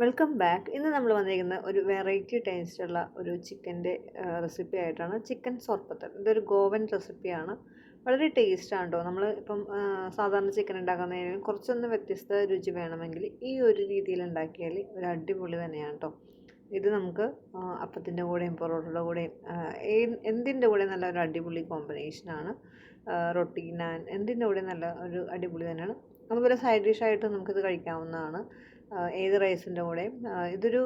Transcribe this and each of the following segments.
Welcome back. ഇന്ന് നമ്മൾ വന്നിരിക്കുന്ന ഒരു വെറൈറ്റി ടേസ്റ്റുള്ള ഒരു ചിക്കൻ്റെ റെസിപ്പി ആയിട്ടാണ്. ചിക്കൻ സോർപ്പത്തൽ. ഇതൊരു ഗോവൻ റെസിപ്പിയാണ്. വളരെ ടേസ്റ്റാണ് കേട്ടോ. നമ്മൾ ഇപ്പം സാധാരണ ചിക്കൻ ഉണ്ടാക്കുന്നതിന് കുറച്ചൊന്ന് വ്യത്യസ്ത രുചി വേണമെങ്കിൽ ഈ ഒരു രീതിയിൽ ഉണ്ടാക്കിയാൽ ഒരു അടിപൊളി തന്നെയാണ് കേട്ടോ. ഇത് നമുക്ക് അപ്പത്തിൻ്റെ കൂടെയും പൊറോട്ടയുടെ കൂടെയും എന്തിൻ്റെ കൂടെ നല്ല ഒരു അടിപൊളി കോമ്പിനേഷനാണ്. റൊട്ടി, നാൻ എന്തിൻ്റെ കൂടെ നല്ല ഒരു അടിപൊളി തന്നെയാണ്. അതുപോലെ സൈഡ് ഡിഷായിട്ട് നമുക്കിത് കഴിക്കാവുന്നതാണ്. ഏത് റൈസിൻ്റെ കൂടെയും. ഇതൊരു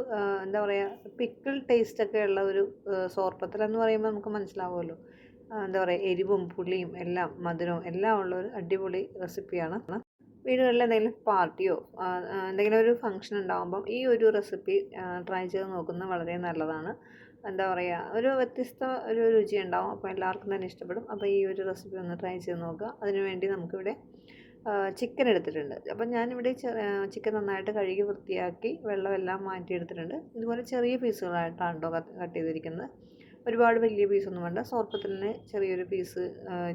എന്താ പറയുക, പിക്കിൾ ടേസ്റ്റൊക്കെ ഉള്ള ഒരു സോർപ്പത്തൽ പറയുമ്പോൾ നമുക്ക് മനസ്സിലാവുമല്ലോ. എന്താ പറയുക, എരിവും പുളിയും എല്ലാം മധുരവും എല്ലാം ഉള്ള ഒരു അടിപൊളി റെസിപ്പിയാണ്. വീടുകളിൽ എന്തെങ്കിലും പാർട്ടിയോ എന്തെങ്കിലും ഒരു ഫംഗ്ഷൻ ഉണ്ടാകുമ്പം ഈ ഒരു റെസിപ്പി ട്രൈ ചെയ്ത് നോക്കുന്നത് വളരെ നല്ലതാണ്. എന്താ പറയുക, ഒരു വ്യത്യസ്ത ഒരു രുചി ഉണ്ടാവും. അപ്പോൾ എല്ലാവർക്കും തന്നെ ഇഷ്ടപ്പെടും. അപ്പോൾ ഈ ഒരു റെസിപ്പി ഒന്ന് ട്രൈ ചെയ്ത് നോക്കുക. അതിനുവേണ്ടി നമുക്കിവിടെ ചിക്കൻ എടുത്തിട്ടുണ്ട്. അപ്പം ഞാനിവിടെ ചിക്കൻ നന്നായിട്ട് കഴുകി വൃത്തിയാക്കി വെള്ളമെല്ലാം മാറ്റിയെടുത്തിട്ടുണ്ട്. ഇതുപോലെ ചെറിയ പീസുകളായിട്ടാണ് കേട്ടോ കട്ട് ചെയ്തിരിക്കുന്നത്. ഒരുപാട് വലിയ പീസൊന്നും വേണ്ട. സോർപ്പത്തലിന് ചെറിയൊരു പീസ്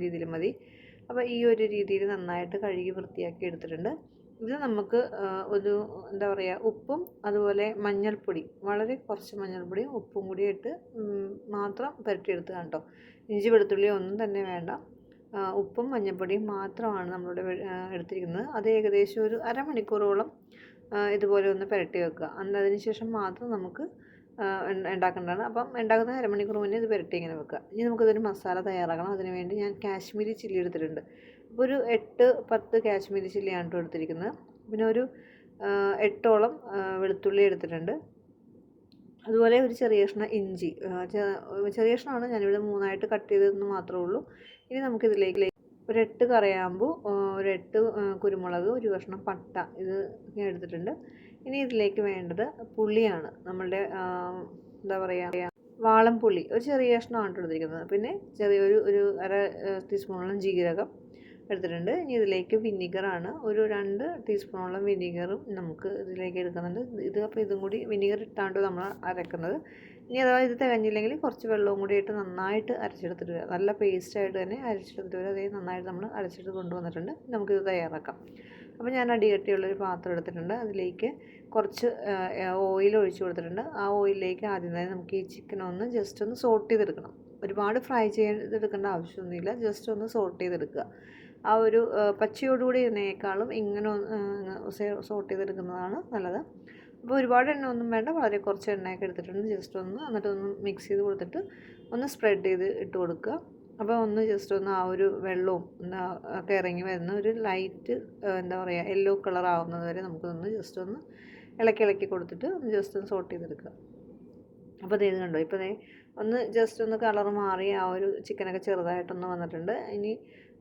രീതിയിൽ മതി. അപ്പോൾ ഈ ഒരു രീതിയിൽ നന്നായിട്ട് കഴുകി വൃത്തിയാക്കി എടുത്തിട്ടുണ്ട്. ഇത് നമുക്ക് ഒരു എന്താ പറയുക, ഉപ്പും അതുപോലെ മഞ്ഞൾപ്പൊടി, വളരെ കുറച്ച് മഞ്ഞൾപ്പൊടിയും ഉപ്പും കൂടി ഇട്ട് മാത്രം പുരട്ടിയെടുത്തതാണ് കേട്ടോ. ഇഞ്ചി വെളുത്തുള്ളി ഒന്നും തന്നെ വേണ്ട. ഉപ്പും മഞ്ഞൾപ്പൊടിയും മാത്രമാണ് നമ്മളിവിടെ എടുത്തിരിക്കുന്നത്. അത് ഏകദേശം ഒരു അരമണിക്കൂറോളം ഇതുപോലെ ഒന്ന് പുരട്ടി വെക്കുക. അതിന് ശേഷം മാത്രം നമുക്ക് ഉണ്ടാക്കേണ്ടതാണ്. അപ്പം ഉണ്ടാക്കുന്ന അരമണിക്കൂർ മുന്നേ ഇത് പുരട്ടി ഇങ്ങനെ വെക്കുക. ഇനി നമുക്കിതൊരു മസാല തയ്യാറാക്കണം. അതിന് വേണ്ടി ഞാൻ കാശ്മീരി ചില്ലി എടുത്തിട്ടുണ്ട്. അപ്പോൾ ഒരു 8-10 കാശ്മീരി ചില്ലിയാണ് കേട്ടോ എടുത്തിരിക്കുന്നത്. പിന്നെ ഒരു 8ഓളം വെളുത്തുള്ളി എടുത്തിട്ടുണ്ട്. അതുപോലെ ഒരു ചെറിയ കഷ്ണം ഇഞ്ചി, ചെറിയ കഷ്ണമാണ്. ഞാനിവിടെ 3ആയിട്ട് കട്ട് ചെയ്തതെന്ന് മാത്രമേ ഉള്ളൂ. ഇനി നമുക്കിതിലേക്ക് ഒരു 8 കറിയാമ്പൂ, ഒരു 8 കുരുമുളക്, ഒരു കഷ്ണം പട്ട, ഇത് ഞാൻ എടുത്തിട്ടുണ്ട്. ഇനി ഇതിലേക്ക് വേണ്ടത് പുളിയാണ്. നമ്മളുടെ എന്താ പറയുക, വാളംപുളി ഒരു ചെറിയ കഷ്ണമാണ് എടുത്തിരിക്കുന്നത്. പിന്നെ ചെറിയൊരു അര ടീസ്പൂണോളം ജീരകം എടുത്തിട്ടുണ്ട്. ഇനി ഇതിലേക്ക് വിനീഗറാണ്. ഒരു 2 ടീസ്പൂണോളം വിനീഗറും നമുക്ക് ഇതിലേക്ക് എടുക്കുന്നുണ്ട്. അപ്പോൾ ഇതും കൂടി വിനീഗർ ഇട്ടാണ്ട് നമ്മൾ അരക്കുന്നത്. ഇനി അഥവാ ഇത് തികഞ്ഞില്ലെങ്കിൽ കുറച്ച് വെള്ളവും കൂടി ഇട്ട് നന്നായിട്ട് അരച്ചെടുത്തിട്ട് വരിക. നല്ല പേസ്റ്റായിട്ട് തന്നെ അരച്ചെടുത്തിട്ട് വരിക. അതേ നന്നായിട്ട് നമ്മൾ അരച്ചെടുത്ത് കൊണ്ടുവന്നിട്ടുണ്ട്. നമുക്കിത് തയ്യാറാക്കാം. അപ്പോൾ ഞാൻ അടികട്ടിയുള്ളൊരു പാത്രം എടുത്തിട്ടുണ്ട്. അതിലേക്ക് കുറച്ച് ഓയിൽ ഒഴിച്ച് കൊടുത്തിട്ടുണ്ട്. ആ ഓയിലിലേക്ക് ആദ്യം തന്നെ നമുക്ക് ഈ ചിക്കൻ ഒന്ന് ജസ്റ്റ് ഒന്ന് സോട്ട് ചെയ്തെടുക്കണം. ഒരുപാട് ഫ്രൈ ചെയ്തെടുക്കേണ്ട ആവശ്യമൊന്നുമില്ല. ജസ്റ്റ് ഒന്ന് സോട്ട് ചെയ്തെടുക്കുക. ആ ഒരു പച്ചയോടുകൂടി ഇരുന്നേക്കാളും ഇങ്ങനെ സോട്ട് ചെയ്തെടുക്കുന്നതാണ് നല്ലത്. അപ്പോൾ ഒരുപാട് എണ്ണ ഒന്നും വേണ്ട. വളരെ കുറച്ച് എണ്ണയൊക്കെ എടുത്തിട്ടുണ്ട്. ജസ്റ്റ് ഒന്ന് എന്നിട്ടൊന്ന് മിക്സ് ചെയ്ത് കൊടുത്തിട്ട് ഒന്ന് സ്പ്രെഡ് ചെയ്ത് ഇട്ട് കൊടുക്കുക. അപ്പോൾ ഒന്ന് ജസ്റ്റ് ഒന്ന് ആ ഒരു വെള്ളവും ഒക്കെ ഇറങ്ങി വരുന്ന ഒരു ലൈറ്റ് എന്താ പറയുക, യെല്ലോ കളർ ആവുന്നത് വരെ നമുക്കൊന്ന് ജസ്റ്റ് ഒന്ന് ഇളക്കി കൊടുത്തിട്ട് ഒന്ന് ജസ്റ്റ് ഒന്ന് സോട്ട് ചെയ്തെടുക്കുക. അപ്പോൾ ഇത് കണ്ടോ, ഇപ്പോൾ ഒന്ന് ജസ്റ്റ് ഒന്ന് കളർ മാറി ആ ഒരു ചിക്കനൊക്കെ ചെറുതായിട്ടൊന്ന് വന്നിട്ടുണ്ട്. ഇനി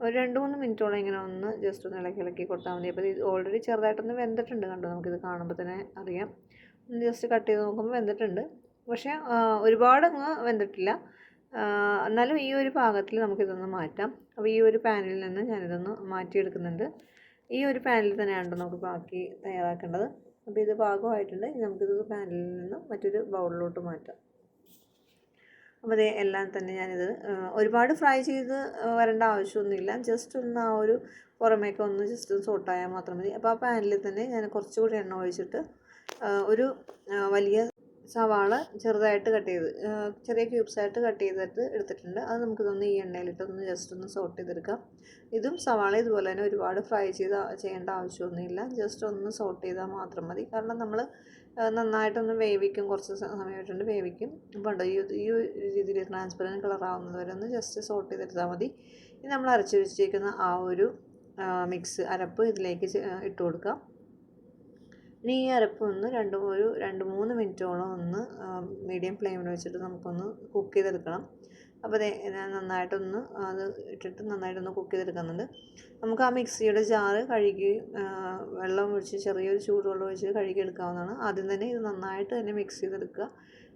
ഒരു 2-3 മിനിറ്റോളം ഇങ്ങനെ ഒന്ന് ജസ്റ്റ് ഒന്ന് ഇളക്കി കൊടുത്താൽ മതി. അപ്പോൾ ഇത് ഓൾറെഡി ചെറുതായിട്ടൊന്ന് വെന്തിട്ടുണ്ട്. കണ്ടോ, നമുക്കിത് കാണുമ്പോൾ തന്നെ അറിയാം. ഒന്ന് ജസ്റ്റ് കട്ട് ചെയ്ത് നോക്കുമ്പോൾ വെന്തിട്ടുണ്ട്. പക്ഷേ ഒരുപാടങ്ങ് വെന്തിട്ടില്ല. എന്നാലും ഈ ഒരു പാകത്തിൽ നമുക്കിതൊന്ന് മാറ്റാം. അപ്പോൾ ഈ ഒരു പാനിൽ നിന്ന് ഞാനിതൊന്ന് മാറ്റിയെടുക്കുന്നുണ്ട്. ഈ ഒരു പാനിൽ തന്നെയാണ് നമുക്ക് ബാക്കി തയ്യാറാക്കേണ്ടത്. അപ്പോൾ ഇത് പാകമായിട്ടുണ്ട്. ഇനി നമുക്കിത് പാനിൽ നിന്ന് മറ്റൊരു ബൗളിലോട്ട് മാറ്റാം. അപ്പോൾ എല്ലാം തന്നെ ഞാനിത് ഒരുപാട് ഫ്രൈ ചെയ്ത് വരേണ്ട ആവശ്യമൊന്നുമില്ല. ജസ്റ്റ് ഒന്ന് ആ ഒരു പുറമേക്ക് ഒന്ന് ജസ്റ്റ് ഒന്ന് സോട്ടായാൽ മാത്രം മതി. അപ്പോൾ ആ പാനിൽ തന്നെ ഞാൻ കുറച്ചുകൂടി എണ്ണ ഒഴിച്ചിട്ട് ഒരു വലിയ സവാള ചെറുതായിട്ട് കട്ട് ചെയ്ത് ചെറിയ ക്യൂബ്സായിട്ട് കട്ട് ചെയ്തിട്ട് എടുത്തിട്ടുണ്ട്. അത് നമുക്കിതൊന്ന് ഈ എണ്ണയിലിട്ടൊന്ന് ജസ്റ്റ് ഒന്ന് സോട്ട് ചെയ്തെടുക്കാം. ഇതും സവാള ഇതുപോലെ തന്നെ ഒരുപാട് ഫ്രൈ ചെയ്യേണ്ട ആവശ്യമൊന്നുമില്ല. ജസ്റ്റ് ഒന്ന് സോട്ട് ചെയ്താൽ മാത്രം മതി. കാരണം നമ്മൾ നന്നായിട്ടൊന്ന് വേവിക്കും, കുറച്ച് സമയമായിട്ടുണ്ട് വേവിക്കും. അപ്പോൾ ഉണ്ടോ ഈ രീതിയിൽ ട്രാൻസ്പെറൻറ്റ് കളർ ആവുന്നത് വരെ ഒന്ന് ജസ്റ്റ് സോട്ട് ചെയ്തെടുത്താൽ മതി. ഇനി നമ്മൾ അരച്ച് വെച്ചിരിക്കുന്ന ആ ഒരു അരപ്പ് ഇതിലേക്ക് ഇട്ട് കൊടുക്കാം. ഇനി ഈ അരപ്പ് ഒന്ന് 2-3 മിനിറ്റോളം ഒന്ന് മീഡിയം ഫ്ലെയിമിൽ വെച്ചിട്ട് നമുക്കൊന്ന് കുക്ക് ചെയ്തെടുക്കണം. അപ്പോൾ ഞാൻ നന്നായിട്ടൊന്ന് അത് ഇട്ടിട്ട് നന്നായിട്ടൊന്ന് കുക്ക് ചെയ്തെടുക്കുന്നുണ്ട്. നമുക്ക് ആ മിക്സിയുടെ ജാറ് കഴുകി വെള്ളം ഒഴിച്ച് ചെറിയൊരു ചൂടുവെള്ളം ഒഴിച്ച് കഴുകി എടുക്കാവുന്നതാണ്. ആദ്യം തന്നെ ഇത് നന്നായിട്ട് തന്നെ മിക്സ് ചെയ്തെടുക്കുക.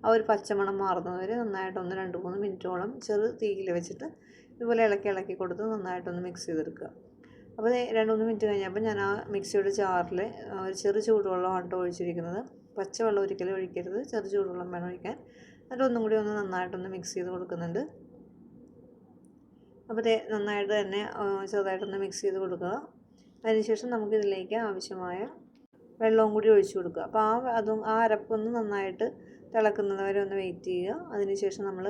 ആ ഒരു പച്ചമണം മാറുന്നവരെ നന്നായിട്ടൊന്ന് 2-3 മിനിറ്റോളം ചെറു തീയിൽ വെച്ചിട്ട് ഇതുപോലെ ഇളക്കി കൊടുത്ത് നന്നായിട്ടൊന്ന് മിക്സ് ചെയ്തെടുക്കുക. അപ്പോൾ 2-3 മിനിറ്റ് കഴിഞ്ഞപ്പോൾ ഞാൻ ആ മിക്സിയുടെ ജാറിൽ ഒരു ചെറു ചൂടുവെള്ളമാണ് കേട്ടോ ഒഴിച്ചിരിക്കുന്നത്. പച്ചവെള്ളം ഒരിക്കലും ഒഴിക്കരുത്, ചെറു ചൂടുവെള്ളം വേണം ഒഴിക്കാൻ. എന്നിട്ട് ഒന്നും കൂടി ഒന്ന് നന്നായിട്ടൊന്ന് മിക്സ് ചെയ്ത് കൊടുക്കുന്നുണ്ട്. അപ്പോൾ നന്നായിട്ട് തന്നെ ചെറുതായിട്ടൊന്ന് മിക്സ് ചെയ്ത് കൊടുക്കുക. അതിനുശേഷം നമുക്കിതിലേക്ക് ആവശ്യമായ വെള്ളവും കൂടി ഒഴിച്ചു കൊടുക്കുക. അപ്പോൾ ആ അരപ്പൊന്ന് നന്നായിട്ട് തിളക്കുന്നത് വരെ ഒന്ന് വെയിറ്റ് ചെയ്യുക. അതിനുശേഷം നമ്മൾ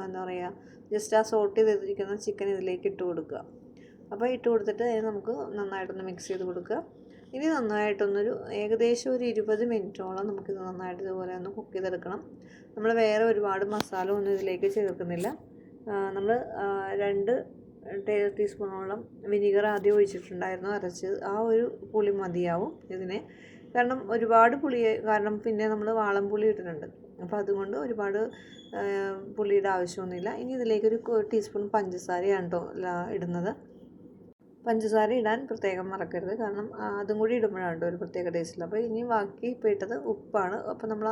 എന്താ പറയുക, ജസ്റ്റ് ആ സോട്ട് ചെയ്തിരിക്കുന്ന ചിക്കൻ ഇതിലേക്ക് ഇട്ട് കൊടുക്കുക. അപ്പോൾ ഇട്ട് കൊടുത്തിട്ട് നമുക്ക് നന്നായിട്ടൊന്ന് മിക്സ് ചെയ്ത് കൊടുക്കുക. ഇനി നന്നായിട്ടൊന്നൊരു ഏകദേശം ഒരു 20 മിനിറ്റോളം നമുക്കിത് നന്നായിട്ട് ഇതുപോലെ ഒന്ന് കുക്ക് ചെയ്തെടുക്കണം. നമ്മൾ വേറെ ഒരുപാട് മസാല ഒന്നും ഇതിലേക്ക് ചേർക്കുന്നില്ല. നമ്മൾ 2 ടീസ്പൂണോളം വിനീഗർ ആദ്യം ഒഴിച്ചിട്ടുണ്ടായിരുന്നു അരച്ച്. ആ ഒരു പുളി മതിയാവും ഇതിന്. കാരണം ഒരുപാട് പുളി, കാരണം പിന്നെ നമ്മൾ വാളംപുളി ഇട്ടിട്ടുണ്ട്. അപ്പോൾ അതുകൊണ്ട് ഒരുപാട് പുളിയുടെ ആവശ്യമൊന്നുമില്ല. ഇനി ഇതിലേക്കൊരു ടീസ്പൂൺ പഞ്ചസാരയാണ് കേട്ടോ ഇടുന്നത്. പഞ്ചസാര ഇടാൻ പ്രത്യേകം മറക്കരുത്, കാരണം അതും കൂടി ഇടുമ്പോഴാണ് ഒരു പ്രത്യേക ടേസ്റ്റിൽ. അപ്പോൾ ഇനി ബാക്കി ഇപ്പോൾ ഇട്ടത് ഉപ്പാണ്. അപ്പോൾ നമ്മൾ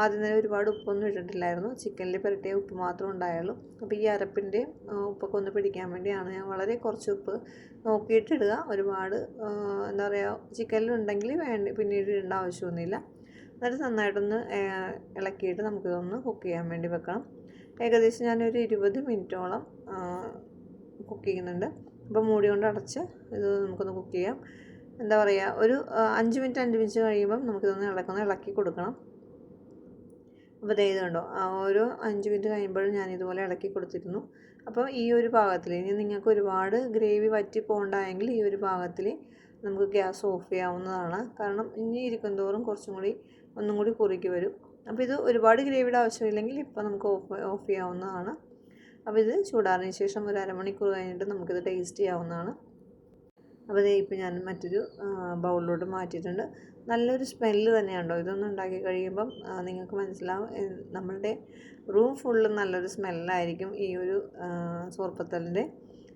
ആദ്യം തന്നെ ഒരുപാട് ഉപ്പൊന്നും ഇട്ടിട്ടില്ലായിരുന്നു, ചിക്കനിൽ പുരട്ടിയ ഉപ്പ് മാത്രമേ ഉണ്ടായുള്ളൂ. അപ്പോൾ ഈ അരപ്പിൻ്റെ ഉപ്പൊക്കെ ഒന്ന് പിടിക്കാൻ വേണ്ടിയാണ് ഞാൻ വളരെ കുറച്ച് ഉപ്പ് നോക്കിയിട്ടിടുക. ഒരുപാട് എന്താ പറയുക, ചിക്കനിലുണ്ടെങ്കിൽ പിന്നീട് ഇടേണ്ട ആവശ്യമൊന്നുമില്ല. എന്നിട്ട് നന്നായിട്ടൊന്ന് ഇളക്കിയിട്ട് നമുക്കിതൊന്ന് കുക്ക് ചെയ്യാൻ വേണ്ടി വെക്കണം. ഏകദേശം ഞാനൊരു 20 മിനിറ്റോളം കുക്ക് ചെയ്യുന്നുണ്ട്. അപ്പോൾ മൂടി കൊണ്ട് അടച്ച് ഇത് നമുക്കൊന്ന് കുക്ക് ചെയ്യാം. എന്താ പറയുക, ഒരു 5 മിനിറ്റ് കഴിയുമ്പം നമുക്കിതൊന്ന് ഇളക്കി കൊടുക്കണം. അപ്പോൾ ഇത് കണ്ടോ, ഒരു 5 മിനിറ്റ് കഴിയുമ്പോഴും ഞാൻ ഇതുപോലെ ഇളക്കി കൊടുത്തിരുന്നു. അപ്പോൾ ഈ ഒരു പാകത്തിൽ, ഇനി നിങ്ങൾക്ക് ഒരുപാട് ഗ്രേവി വറ്റി പോകണ്ടായെങ്കിൽ ഈ ഒരു പാകത്തിൽ നമുക്ക് ഗ്യാസ് ഓഫ് ചെയ്യാവുന്നതാണ്. കാരണം ഇനി ഇരിക്കും തോറും ഒന്നും കൂടി കുറുക്കി വരും. അപ്പോൾ ഇത് ഒരുപാട് ഗ്രേവിയുടെ ആവശ്യമില്ലെങ്കിൽ ഇപ്പോൾ നമുക്ക് ഓഫ് ചെയ്യാവുന്നതാണ്. അപ്പോൾ ഇത് ചൂടാറിന് ശേഷം ഒരു അരമണിക്കൂർ കഴിഞ്ഞിട്ട് നമുക്കിത് ടേസ്റ്റ് ചെയ്യാവുന്നതാണ്. അപ്പോൾ ഇപ്പോൾ ഞാൻ മറ്റൊരു ബൗളിലോട്ട് മാറ്റിയിട്ടുണ്ട്. നല്ലൊരു സ്മെല്ല് തന്നെയാണ് കേട്ടോ ഇതൊന്നും ഉണ്ടാക്കി കഴിയുമ്പം നിങ്ങൾക്ക് മനസ്സിലാവും. നമ്മളുടെ റൂം ഫുള്ള് നല്ലൊരു സ്മെല്ലായിരിക്കും ഈ ഒരു സോർപ്പത്തലിൻ്റെ.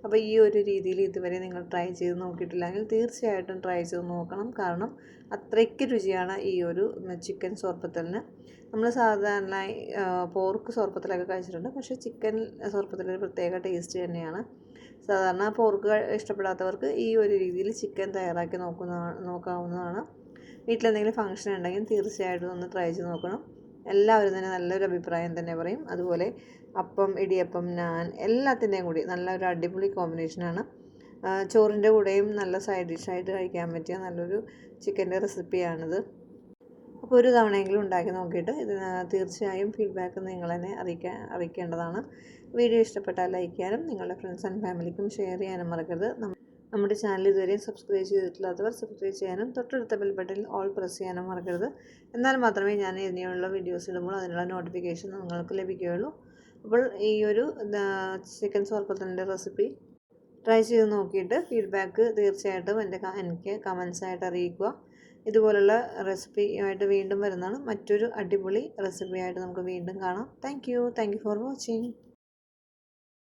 അപ്പോൾ ഈ ഒരു രീതിയിൽ ഇതുവരെ നിങ്ങൾ ട്രൈ ചെയ്ത് നോക്കിയിട്ടില്ലെങ്കിൽ തീർച്ചയായിട്ടും ട്രൈ ചെയ്ത് നോക്കണം. കാരണം അത്രയ്ക്ക് രുചിയാണ് ഈ ഒരു ചിക്കൻ സോർപ്പത്തലിന്. നമ്മൾ സാധാരണ പോർക്ക് സോർപ്പത്തലൊക്കെ കഴിച്ചിട്ടുണ്ട്, പക്ഷേ ചിക്കൻ സോർപ്പത്തലൊരു പ്രത്യേക ടേസ്റ്റ് തന്നെയാണ്. സാധാരണ പോർക്ക് ഇഷ്ടപ്പെടാത്തവർക്ക് ഈ ഒരു രീതിയിൽ ചിക്കൻ തയ്യാറാക്കി നോക്കാവുന്നതാണ്. വീട്ടിലെന്തെങ്കിലും ഫംഗ്ഷൻ ഉണ്ടെങ്കിൽ തീർച്ചയായിട്ടും ഒന്ന് ട്രൈ ചെയ്ത് നോക്കണം. എല്ലാവരും തന്നെ നല്ലൊരു അഭിപ്രായം തന്നെ പറയും. അതുപോലെ അപ്പം, ഇടിയപ്പം, നാൻ എല്ലാത്തിൻ്റെയും കൂടി നല്ലൊരു അടിപൊളി കോമ്പിനേഷനാണ്. ചോറിൻ്റെ കൂടെയും നല്ല സൈഡ് ഡിഷായിട്ട് കഴിക്കാൻ പറ്റിയ നല്ലൊരു ചിക്കൻ്റെ റെസിപ്പിയാണിത്. അപ്പോൾ ഒരു തവണയെങ്കിലും ഉണ്ടാക്കി നോക്കിയിട്ട് ഇത് തീർച്ചയായും ഫീഡ്ബാക്ക് നിങ്ങൾ തന്നെ അറിയിക്കേണ്ടതാണ്. വീഡിയോ ഇഷ്ടപ്പെട്ടാൽ ലൈക്ക് ചെയ്യാനും നിങ്ങളുടെ ഫ്രണ്ട്സ് ആൻഡ് ഫാമിലിക്കും ഷെയർ ചെയ്യാനും മറക്കരുത്. നമ്മുടെ ചാനൽ ഇതുവരെയും സബ്സ്ക്രൈബ് ചെയ്തിട്ടില്ലാത്തവർ സബ്സ്ക്രൈബ് ചെയ്യാനും തൊട്ടടുത്ത ബെൽ ബട്ടണിൽ ഓൾ പ്രസ് ചെയ്യാനും മറക്കരുത്. എന്നാൽ മാത്രമേ ഞാൻ ഇനിയുള്ള വീഡിയോസ് ഇടുമ്പോൾ അതിനുള്ള നോട്ടിഫിക്കേഷൻ നിങ്ങൾക്ക് ലഭിക്കുകയുള്ളൂ. അപ്പോൾ ഈ ഒരു ചിക്കൻ സോർപ്പത്തലിൻ്റെ റെസിപ്പി ട്രൈ ചെയ്ത് നോക്കിയിട്ട് ഫീഡ്ബാക്ക് തീർച്ചയായിട്ടും എനിക്ക് കമൻസായിട്ട് അറിയിക്കുക. ഇതുപോലുള്ള റെസിപ്പിയായിട്ട് വീണ്ടും വരുന്നതാണ്. മറ്റൊരു അടിപൊളി റെസിപ്പിയായിട്ട് നമുക്ക് വീണ്ടും കാണാം. Thank you for watching.